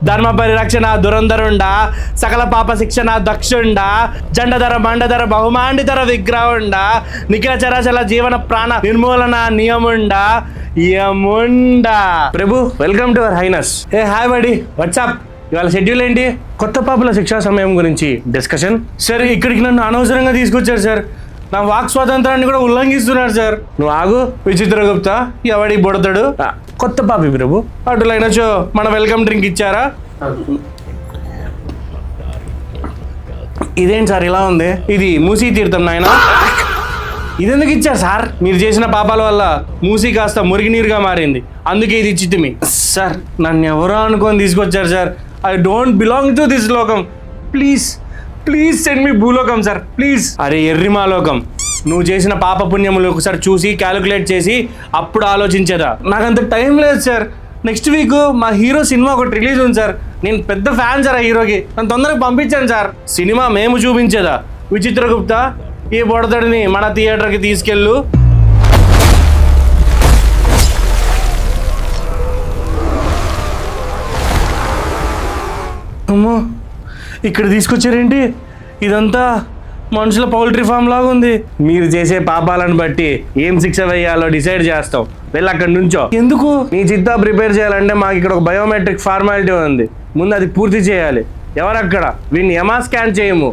ధర్మ పరిరక్షణ దురంధరుండ, సకల పాప శిక్షణ దక్షుండ, జండధర మండధర బహుమాండిధర విగ్రహుండ, నిఖిల చరాచల జీవన ప్రాణ నిర్మూలన నియముండ యముండ. ప్రభు, వెల్కమ్ టు అవర్ హైనస్. ఏ హాయ్ బడి, వాట్సాప్. ఇవాళ షెడ్యూల్ ఏంటి? కొత్త పాపల శిక్షా సమయం గురించి డిస్కషన్. సార్, ఇక్కడికి నన్ను అనవసరంగా తీసుకొచ్చారు సార్. నా వాక్ స్వాతంత్రాన్ని కూడా ఉల్లంఘిస్తున్నారు సార్. నువ్వు ఆగు విచిత్రగుప్త, ఎవడి బుడతాడు? కొత్త పాపి ప్రభు. అటులైనచో మన వెల్కమ్ డ్రింక్ ఇచ్చారా? ఇదేంటి సార్ ఇలా ఉంది? ఇది మూసీ తీర్థం నాయన. ఇదెందుకు ఇచ్చారు సార్? మీరు చేసిన పాపాల వల్ల మూసీ కాస్త మురికి నీరుగా మారింది, అందుకే ఇది ఇచ్చితిమి. సార్, నన్ను ఎవరో అనుకొని తీసుకొచ్చారు sir. I don't belong to this లోకం. ప్లీజ్ ప్లీజ్ సెండ్ మీ భూలోకం సార్, ప్లీజ్. అరే ఎర్రిమాలోకం, నువ్వు చేసిన పాప పుణ్యములు ఒకసారి చూసి క్యాలిక్యులేట్ చేసి అప్పుడు ఆలోచించేదా. నాకు అంత టైం లేదు సార్. నెక్స్ట్ వీక్ మా హీరో సినిమా ఒకటి రిలీజ్ ఉంది సార్. నేను పెద్ద ఫ్యాన్ సార్ ఆ హీరోకి. నన్ను తొందరగా పంపించాను సార్. సినిమా మేము చూపించేదా? విచిత్రగుప్త, ఈ బొడతడిని మన థియేటర్కి తీసుకెళ్ళు. అమ్మో, ఇక్కడ తీసుకొచ్చారేంటి? ఇదంతా మనుషుల పౌల్ట్రీ ఫామ్ లాగా ఉంది. మీరు చేసే పాపాలను బట్టి ఏం శిక్ష వేయాలో డిసైడ్ చేస్తాం. వెళ్ళి అక్కడి నుంచో. ఎందుకు? నీ చిత్తా ప్రిపేర్ చేయాలంటే మాకు ఇక్కడ ఒక బయోమెట్రిక్ ఫార్మాలిటీ ఉంది, ముందు అది పూర్తి చేయాలి. ఎవరక్కడ? వీడిని యమా స్కాన్ చేయము.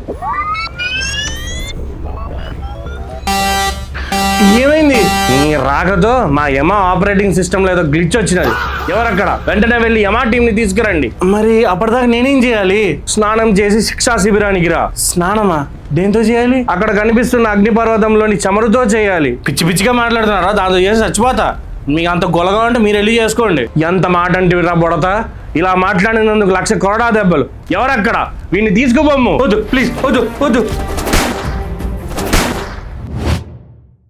ఏమైంది? నీ రాకతో మా యమా ఆపరేటింగ్ సిస్టమ్ లో ఏదో గ్లిచ్ వచ్చినది. ఎవరక్కడ? వెంటనే వెళ్ళి యమా టీం ని తీసుకురండి. మరి అప్పటిదాకా నేనేం చేయాలి? స్నానం చేసి శిక్షా శిబిరానికి రా. స్నానమా? దేంతో చేయాలి? అక్కడ కనిపిస్తున్న అగ్నిపర్వతంలోని చమురుతో చేయాలి. పిచ్చి పిచ్చిగా మాట్లాడుతున్నారా? దాంతో చేసి చచ్చిపోతా. మీకు అంత గొలగా ఉంటే మీరు వెళ్ళి చేసుకోండి. ఎంత మాట అంటే రా బొడతా, ఇలా మాట్లాడినందుకు 1,00,000 కొరడా దెబ్బలు. ఎవరక్కడ? వీడిని తీసుకుపోమ్ము. వద్దు ప్లీజ్, వద్దు వద్దు.